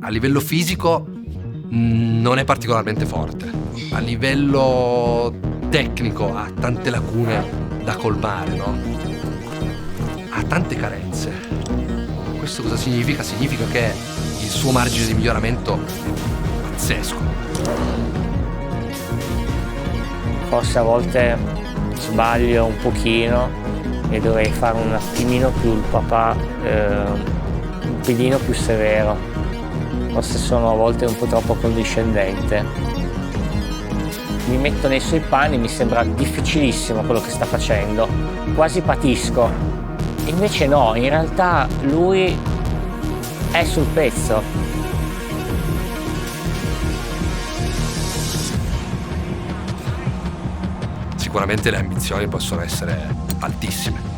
A livello fisico non è particolarmente forte, a livello tecnico ha tante lacune da colmare, no? Ha tante carenze. Questo cosa significa? Significa che il suo margine di miglioramento è pazzesco. Forse a volte sbaglio un pochino e dovrei fare un attimino più il papà, un pelino più severo. Forse sono a volte un po' troppo condiscendente. Mi metto nei suoi panni, mi sembra difficilissimo quello che sta facendo, quasi patisco. Invece no, in realtà lui è sul pezzo. Sicuramente le ambizioni possono essere altissime.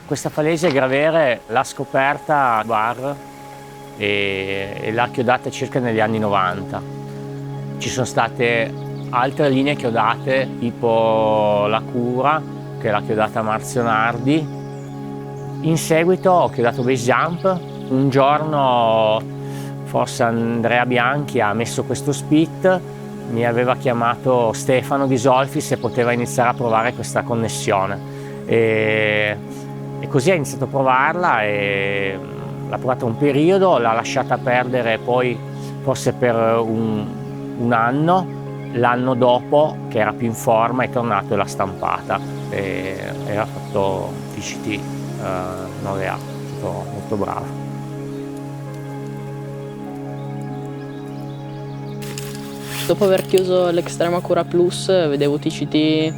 Questa falesia Gravere l'ha scoperta a Bar e l'ha chiodata circa negli anni 90. Ci sono state altre linee chiodate, tipo la Cura, che l'ha chiodata Marzio Nardi. In seguito ho chiodato Base Jump. Un giorno forse Andrea Bianchi ha messo questo split, mi aveva chiamato Stefano Di Solfi se poteva iniziare a provare questa connessione. E così ha iniziato a provarla e l'ha provata un periodo, l'ha lasciata perdere poi forse per un anno. L'anno dopo, che era più in forma, è tornato e l'ha stampata e ha fatto TCT 9A, è stato molto bravo. Dopo aver chiuso l'Extrema Cura Plus vedevo TCT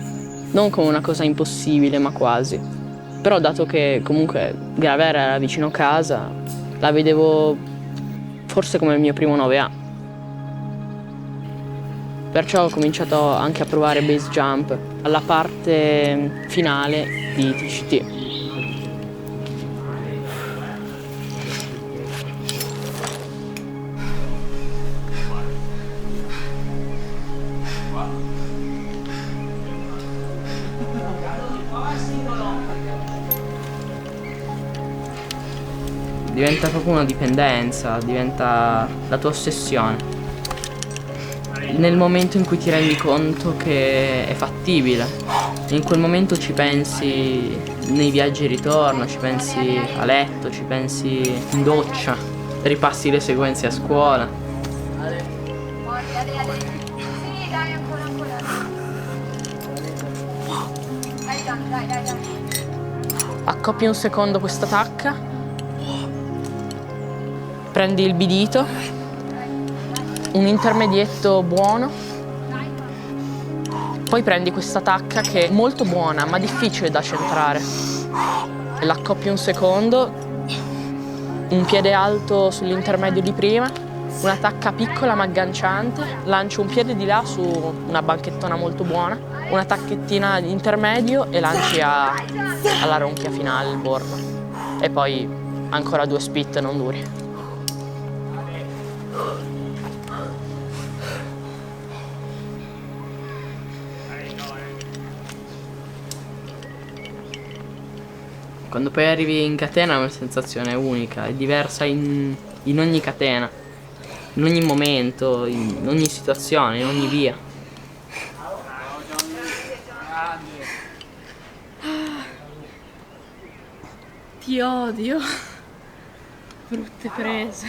non come una cosa impossibile, ma quasi. Però dato che comunque Gravere era vicino casa, la vedevo forse come il mio primo 9A. Perciò ho cominciato anche a provare Base Jump alla parte finale di TCT. Diventa proprio una dipendenza, diventa la tua ossessione. Nel momento in cui ti rendi conto che è fattibile, in quel momento ci pensi nei viaggi di ritorno, ci pensi a letto, ci pensi in doccia, ripassi le sequenze a scuola. Sì, dai, ancora. Dai. Accoppi un secondo questa tacca. Prendi il bidito, un intermedietto buono, poi prendi questa tacca che è molto buona ma difficile da centrare. L'accoppi un secondo, un piede alto sull'intermedio di prima, una tacca piccola ma agganciante, lanci un piede di là su una banchettona molto buona, una tacchettina di intermedio e lanci alla ronchia finale, il bordo. E poi ancora 2 spit non duri. Quando poi arrivi in catena è una sensazione unica, è diversa in ogni catena, in ogni momento, in ogni situazione, in ogni via. Ti odio. Brutte prese.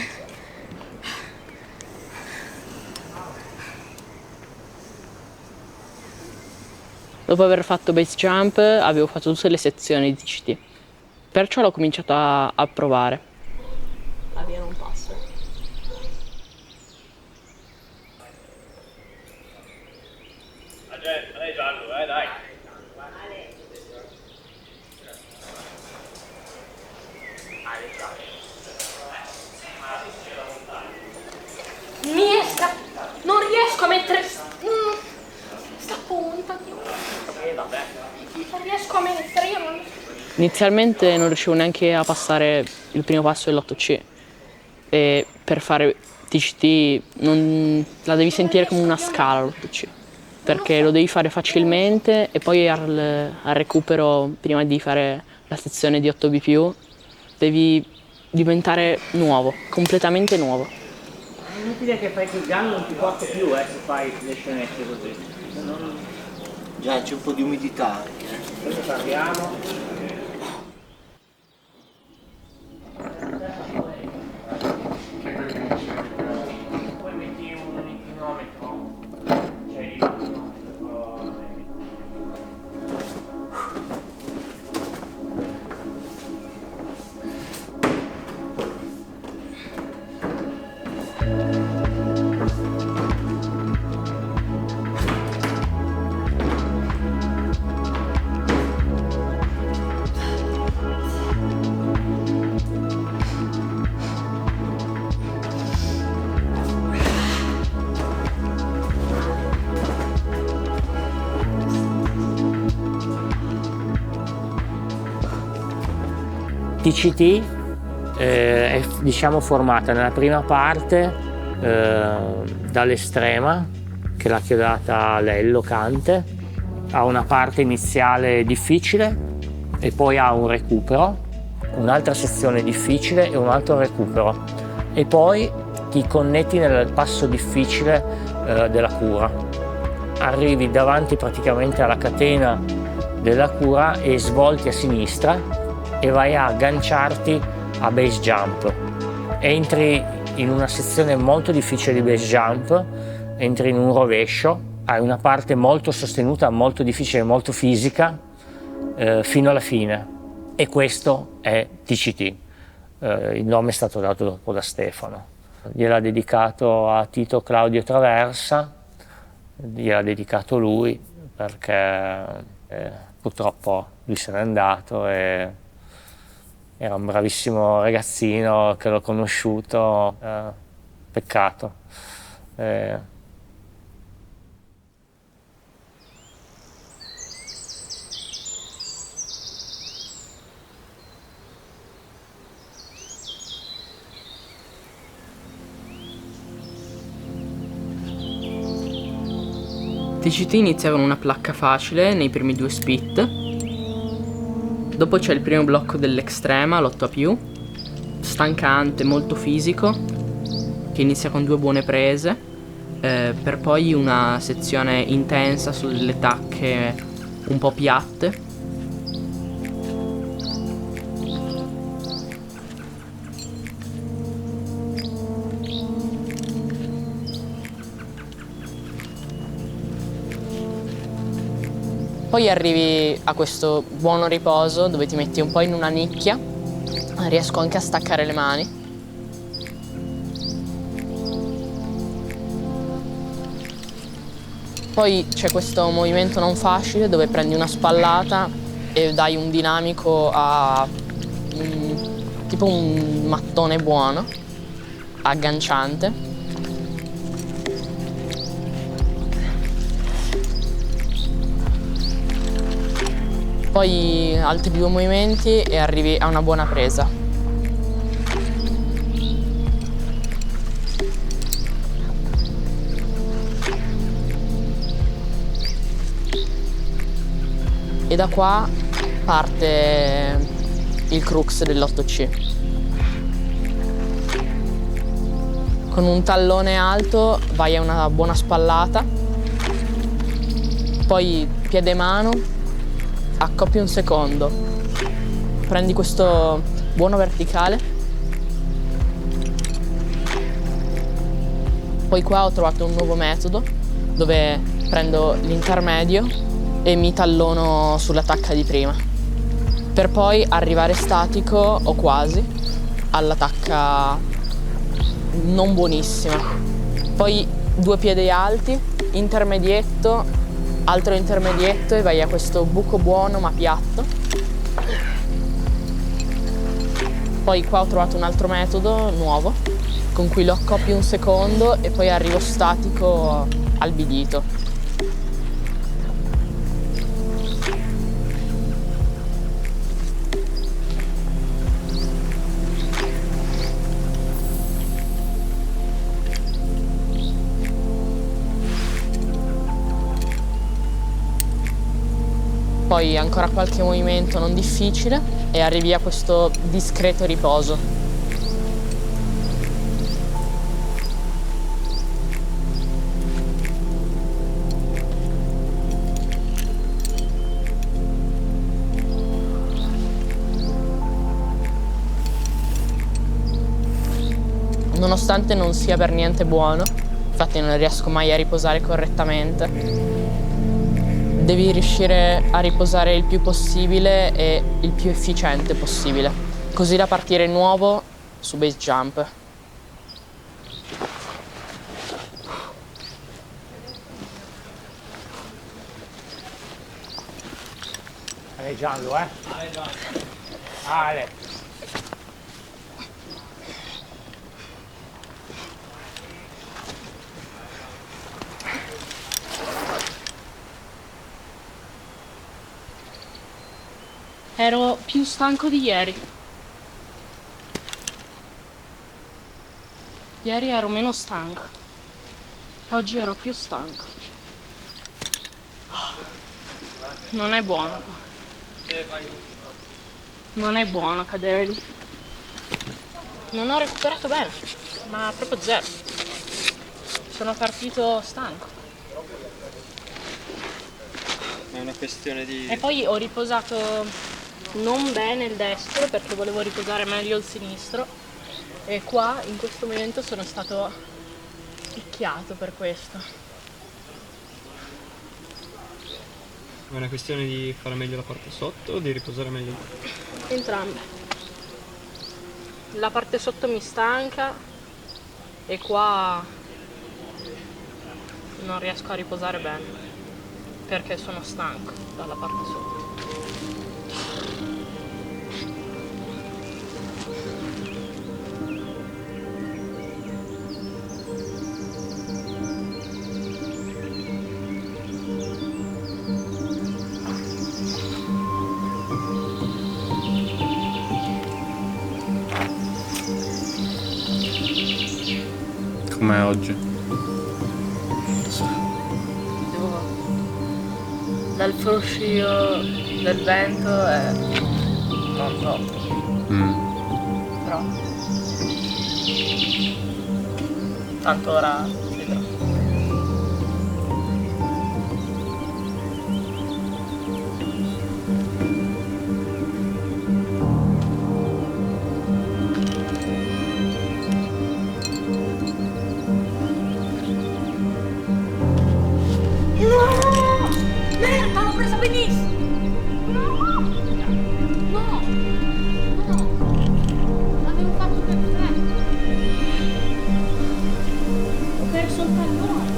Dopo aver fatto base jump avevo fatto tutte le sezioni di TCT, perciò l'ho cominciato a provare. La via non passa. Dai Gianlu, dai. Non riesco a mettere sta punta. Non riesco a mettere, io non... Inizialmente non riuscivo neanche a passare il primo passo dell'8C e per fare TCT la devi sentire come una scala l'8C, perché lo devi fare facilmente e poi al recupero, prima di fare la sezione di 8B+, devi diventare nuovo, completamente nuovo. È inutile che fai il gun, non ti porto più se fai le scenette così. Già c'è un po' di umidità anche. Adesso parliamo. Poi metti un inclinometro. TCT è diciamo formata nella prima parte dall'estrema, che è la chiodata Lello Cante, ha una parte iniziale difficile e poi ha un recupero, un'altra sezione difficile e un altro recupero, e poi ti connetti nel passo difficile della cura. Arrivi davanti praticamente alla catena della cura e svolti a sinistra e vai a agganciarti a base jump. Entri in una sezione molto difficile di base jump, entri in un rovescio, hai una parte molto sostenuta, molto difficile, molto fisica fino alla fine, e questo è TCT. Il nome è stato dato dopo da Stefano, gliel'ha dedicato a Tito Claudio Traversa, gliel'ha dedicato lui perché purtroppo lui se n'è andato e era un bravissimo ragazzino che l'ho conosciuto, peccato. TCT inizia con una placca facile nei primi 2 split. Dopo c'è il primo blocco dell'extrema, l'8A+, stancante, molto fisico, che inizia con 2 buone prese, per poi una sezione intensa sulle tacche un po' piatte. Poi arrivi a questo buono riposo dove ti metti un po' in una nicchia, riesco anche a staccare le mani. Poi c'è questo movimento non facile dove prendi una spallata e dai un dinamico a tipo un mattone buono, agganciante. Poi altri 2 movimenti e arrivi a una buona presa. E da qua parte il crux dell'8C. Con un tallone alto vai a una buona spallata, poi piede mano, accoppi un secondo, prendi questo buono verticale, poi qua ho trovato un nuovo metodo dove prendo l'intermedio e mi tallono sulla tacca di prima, per poi arrivare statico o quasi alla tacca non buonissima. Poi 2 piedi alti, intermedietto, altro intermedietto e vai a questo buco buono ma piatto. Poi qua ho trovato un altro metodo nuovo con cui lo accoppio un secondo e poi arrivo statico al bidito. Poi ancora qualche movimento non difficile e arrivi a questo discreto riposo. Nonostante non sia per niente buono, infatti non riesco mai a riposare correttamente, devi riuscire a riposare il più possibile e il più efficiente possibile, così da partire nuovo su base jump. Ale Gianlu, Ale Gianlu. Ale. Ero più stanco di ieri. Ieri ero meno stanco. Oggi ero più stanco. Non è buono. Non è buono cadere lì. Non ho recuperato bene, ma proprio zero. Sono partito stanco. È una questione di... E poi ho riposato non bene il destro perché volevo riposare meglio il sinistro e qua in questo momento sono stato picchiato per questo. È una questione di fare meglio la parte sotto o di riposare meglio? Entrambe. La parte sotto mi stanca e qua non riesco a riposare bene perché sono stanco dalla parte sotto. Com'è oggi? Dal fruscio del vento è non troppo. Però tanto ora vedrò. Merda, l'ho presa benissimo! No! No! No! L'avevo fatto perfetto! Ho perso il pallone!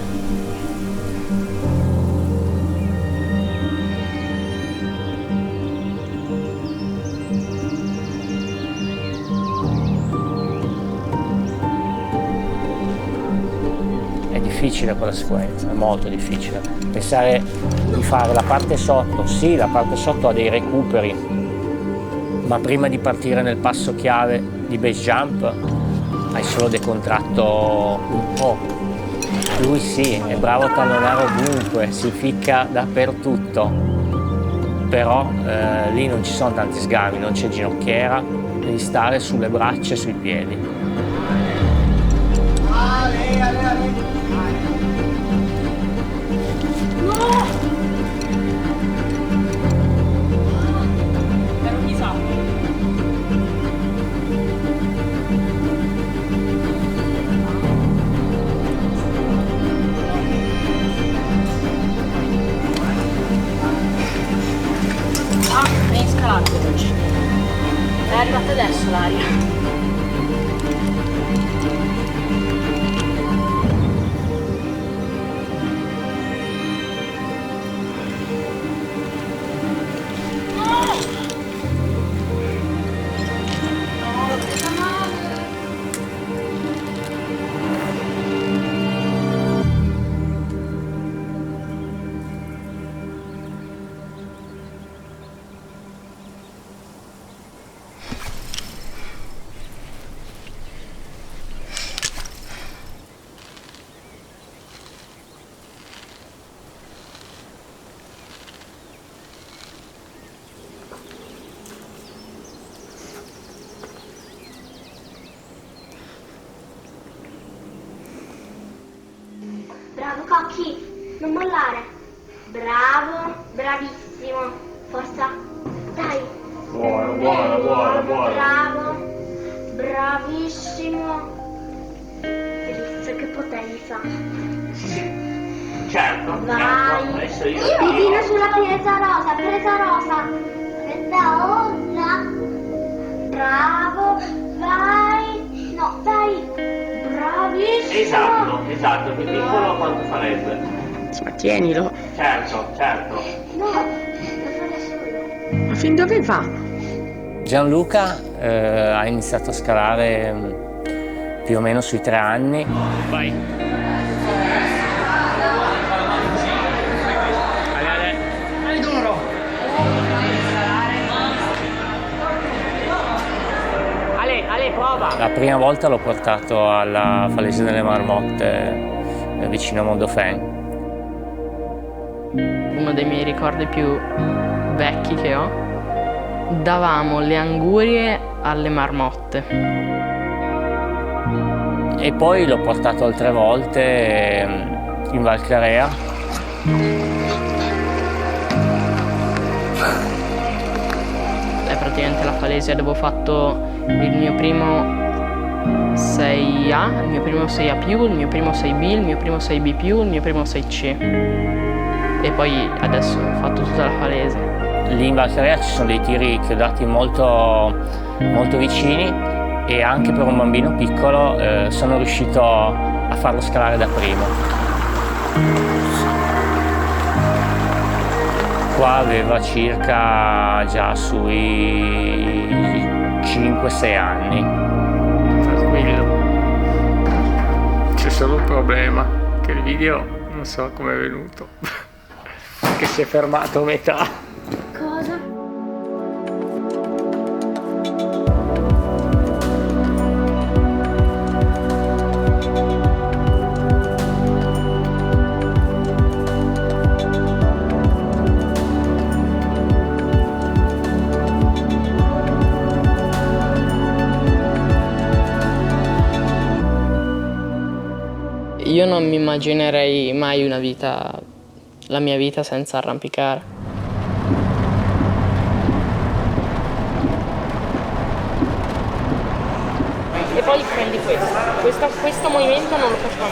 È difficile quella sequenza, è molto difficile. Pensare di fare la parte sotto, sì, la parte sotto ha dei recuperi, ma prima di partire nel passo chiave di base jump hai solo decontratto un po'. Lui sì, è bravo a tallonare ovunque, si ficca dappertutto, però lì non ci sono tanti sgami, non c'è ginocchiera, devi stare sulle braccia e sui piedi. Ero un disastro. perso l'aria. Bravo Cocchi, non mollare. Bravo, bravissimo. Forza, dai. Buono. Bravo, bravissimo. Felice, che potenza. Certo, Vai. adesso io Fino sulla presa rosa. Presa rosa. Bravo, vai. No, dai. Bravissimo. Esatto, più piccolo quanto farebbe? Ma tienilo. Certo. No, lo fa da solo. Ma fin dove va? Gianluca ha iniziato a scalare più o meno sui 3 anni. Vai. Ale duro. Ale, prova. La prima volta l'ho portato alla Falesia delle Marmotte vicino a Mondofen. Uno dei miei ricordi più vecchi che ho. Davamo le angurie alle marmotte. E poi l'ho portato altre volte in Val Clarea. È praticamente la Falesia dove ho fatto il mio primo 6A, il mio primo 6A+, il mio primo 6B, il mio primo 6B+, il mio primo 6C. E poi adesso ho fatto tutta la Falesia. Lì in Val Clarea ci sono dei tiri chiodati molto vicini e anche per un bambino piccolo sono riuscito a farlo scalare da primo. Qua aveva circa già sui 5-6 anni. Tranquillo. C'è solo un problema, che il video non so come è venuto, che si è fermato a metà. Cosa? Io non mi immaginerei mai la mia vita senza arrampicare. E poi prendi questo movimento non lo faccio mai.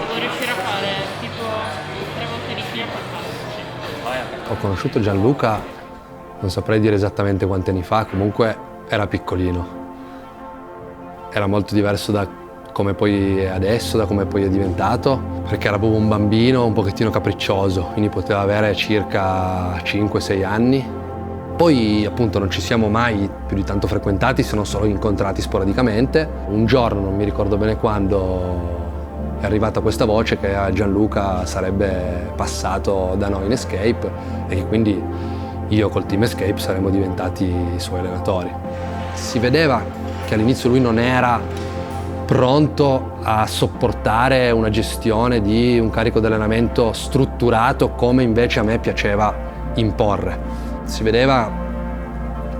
Devo riuscire a fare tipo 3 volte di fila per farlo. Ho conosciuto Gianluca, non saprei dire esattamente quanti anni fa, comunque era piccolino. Era molto diverso da come poi è adesso, da come poi è diventato, perché era proprio un bambino un pochettino capriccioso, quindi poteva avere circa 5-6 anni. Poi appunto non ci siamo mai più di tanto frequentati, se non solo incontrati sporadicamente. Un giorno, non mi ricordo bene quando, è arrivata questa voce che a Gianluca sarebbe passato da noi in Escape e che quindi io col team Escape saremmo diventati i suoi allenatori. Si vedeva che all'inizio lui non era pronto a sopportare una gestione di un carico di allenamento strutturato come invece a me piaceva imporre. Si vedeva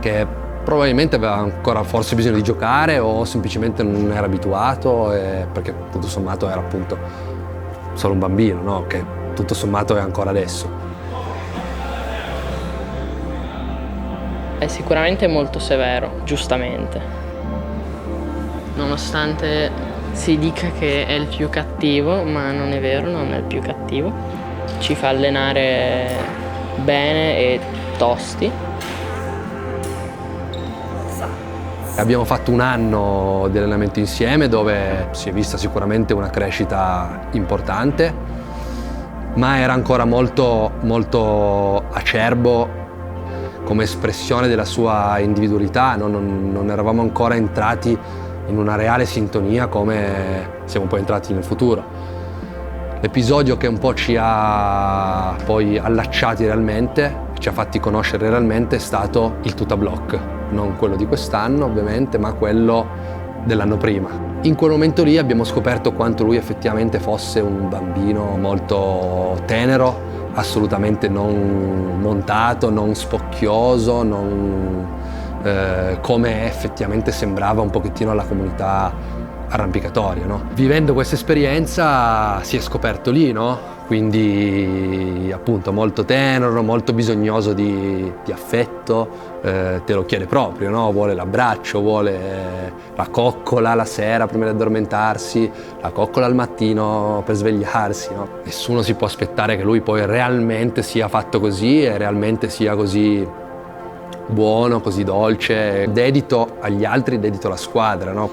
che probabilmente aveva ancora forse bisogno di giocare o semplicemente non era abituato, perché tutto sommato era appunto solo un bambino, no? Che tutto sommato è ancora adesso. È sicuramente molto severo, giustamente. Nonostante si dica che è il più cattivo, ma non è vero, non è il più cattivo. Ci fa allenare bene e tosti. Abbiamo fatto un anno di allenamento insieme dove si è vista sicuramente una crescita importante, ma era ancora molto, molto acerbo come espressione della sua individualità, no? Non eravamo ancora entrati in una reale sintonia come siamo poi entrati nel futuro. L'episodio che un po' ci ha poi allacciati realmente, ci ha fatti conoscere realmente, è stato il Tutablock. Non quello di quest'anno ovviamente, ma quello dell'anno prima. In quel momento lì abbiamo scoperto quanto lui effettivamente fosse un bambino molto tenero, assolutamente non montato, non spocchioso, non come effettivamente sembrava un pochettino alla comunità arrampicatoria, no? Vivendo questa esperienza si è scoperto lì, no? Quindi appunto molto tenero, molto bisognoso di affetto, te lo chiede proprio, no? Vuole l'abbraccio, vuole la coccola la sera prima di addormentarsi, la coccola al mattino per svegliarsi, no? Nessuno si può aspettare che lui poi realmente sia fatto così e realmente sia così buono, così dolce. Dedito agli altri, dedito alla squadra, no?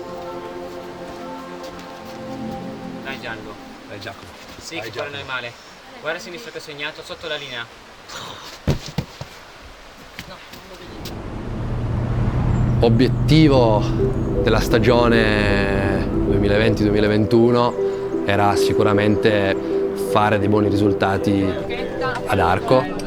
Dai Gianluca. Dai Giacomo. Sì, che quello non è male. Guarda a sinistra che ho segnato, sotto la linea. Obiettivo della stagione 2020-2021 era sicuramente fare dei buoni risultati ad Arco.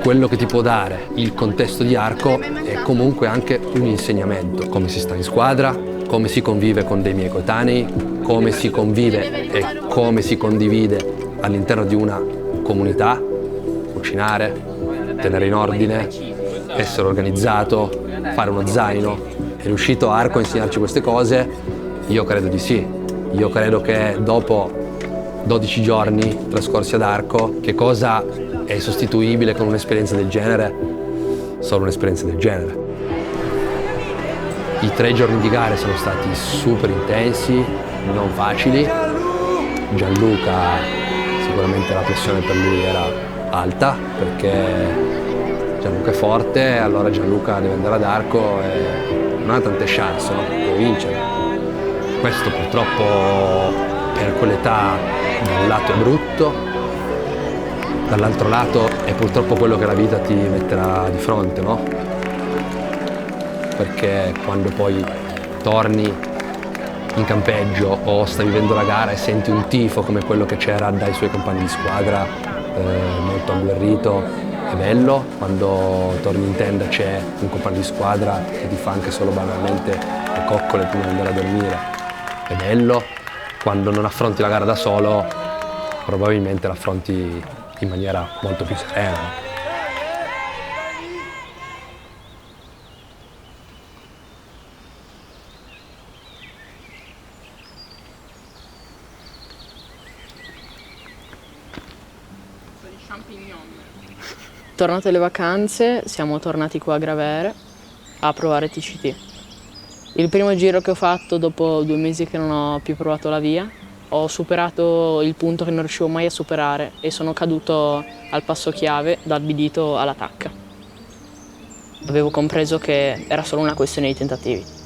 Quello che ti può dare il contesto di Arco è comunque anche un insegnamento, come si sta in squadra, come si convive con dei miei coetanei, come si convive e come si condivide all'interno di una comunità, cucinare, tenere in ordine, essere organizzato, fare uno zaino. È riuscito Arco a insegnarci queste cose? Io credo di sì. Io credo che dopo 12 giorni trascorsi ad Arco, che cosa è sostituibile con un'esperienza del genere? Solo un'esperienza del genere. I 3 giorni di gare sono stati super intensi, non facili. Gianluca, sicuramente la pressione per lui era alta, perché Gianluca è forte, allora Gianluca deve andare ad Arco e non ha tante chance, no? Deve vincere. Questo purtroppo per quell'età da un lato è brutto, dall'altro lato è purtroppo quello che la vita ti metterà di fronte, no? Perché quando poi torni in campeggio o stai vivendo la gara e senti un tifo come quello che c'era dai suoi compagni di squadra, molto agguerrito, è bello. Quando torni in tenda c'è un compagno di squadra che ti fa anche solo banalmente le coccole prima di andare a dormire, è bello. Quando non affronti la gara da solo, probabilmente l'affronti in maniera molto più serena. Tornate le vacanze, siamo tornati qua a Gravere a provare TCT. Il primo giro che ho fatto dopo 2 mesi che non ho più provato la via, ho superato il punto che non riuscivo mai a superare e sono caduto al passo chiave dal bidito alla tacca. Avevo compreso che era solo una questione di tentativi.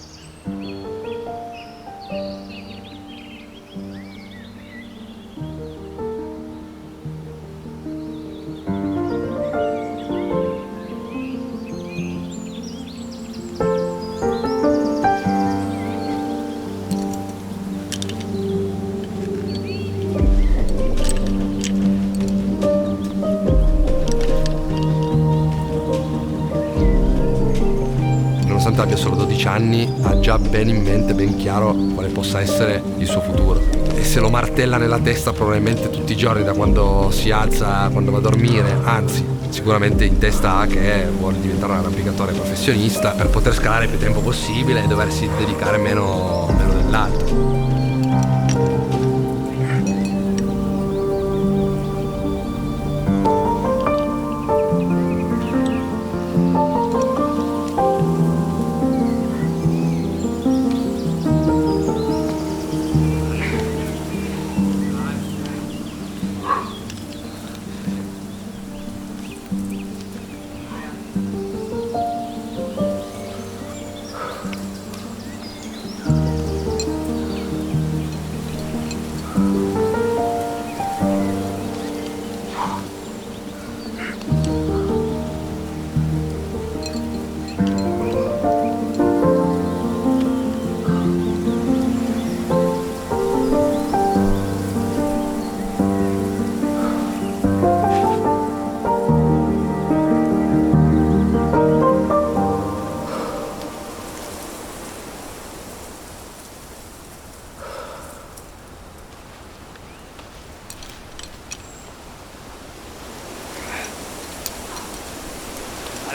Nonostante abbia solo 12 anni, ha già ben in mente, ben chiaro quale possa essere il suo futuro. E se lo martella nella testa probabilmente tutti i giorni, da quando si alza, quando va a dormire, anzi, sicuramente in testa ha che vuole diventare un arrampicatore professionista per poter scalare il più tempo possibile e doversi dedicare meno dell'altro.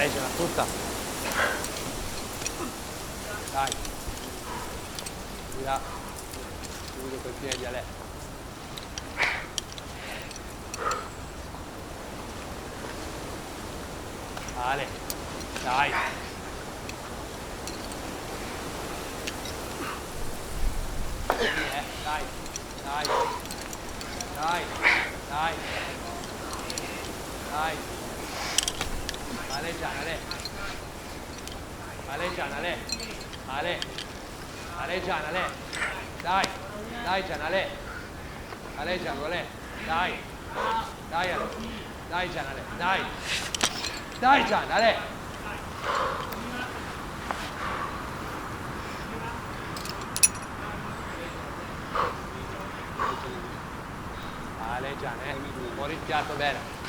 Pareggiala tutta. Dai. Di là. Chiudo coi piedi, Ale. Ale. Dai. Dai. Dai. Dai. Dai. Dai. Ale Gian, Ale. Ale Gian, Ale. Ale. Ale Gian, Ale. Dai. Dai Gian, Ale. Ale Gian, Ale. Dai. Dai Ale. Dai Gian, Ale. Dai. Dai Gian, Ale. Ale Gian, fuori il fiato bene.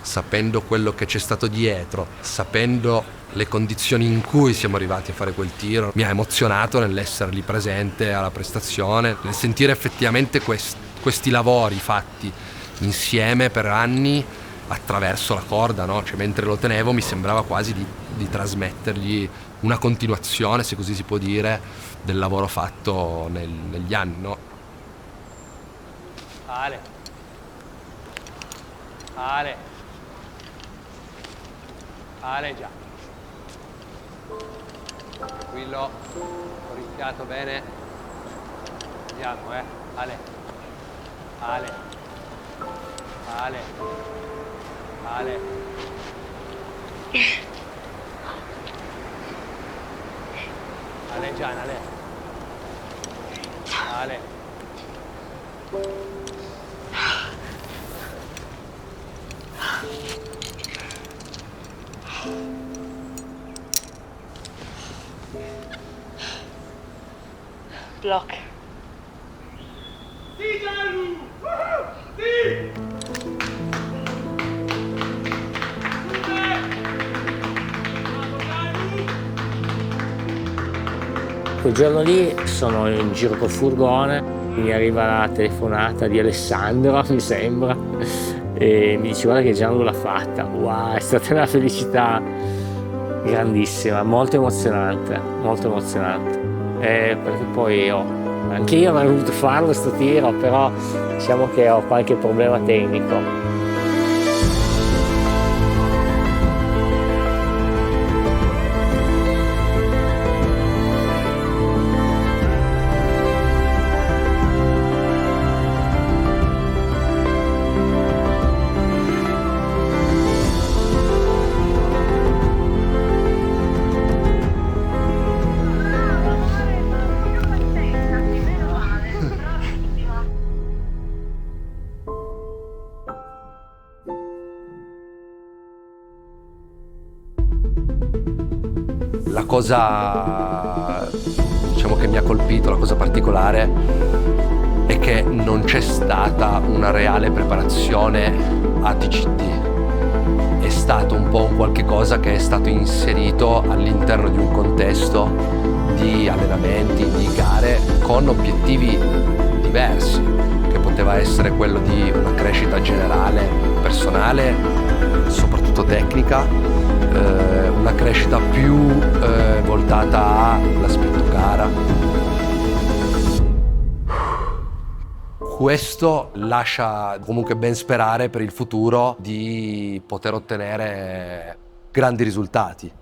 Sapendo quello che c'è stato dietro, sapendo le condizioni in cui siamo arrivati a fare quel tiro, mi ha emozionato nell'essere lì presente alla prestazione, nel sentire effettivamente questi lavori fatti insieme per anni attraverso la corda, no? Cioè, mentre lo tenevo mi sembrava quasi di trasmettergli una continuazione, se così si può dire, del lavoro fatto negli anni, no? Ale. Ale. Ale già. Tranquillo. Fuori il fiato bene. Andiamo, Ale. Ale. Ale. Ale. Ale Gian, Ale. Ale. Block. Quel giorno lì sono in giro col furgone, mi arriva la telefonata di Alessandro, mi sembra, e mi dice guarda che Gianlu l'ha fatta. Wow, è stata una felicità grandissima, molto emozionante, molto emozionante. Perché poi anche io avrei voluto farlo sto tiro, però diciamo che ho qualche problema tecnico. La cosa, diciamo, che mi ha colpito, la cosa particolare, è che non c'è stata una reale preparazione a TCT. È stato un po' un qualche cosa che è stato inserito all'interno di un contesto di allenamenti, di gare, con obiettivi diversi, che poteva essere quello di una crescita generale, personale, soprattutto tecnica, una crescita più voltata all'aspetto gara. Questo lascia comunque ben sperare per il futuro di poter ottenere grandi risultati.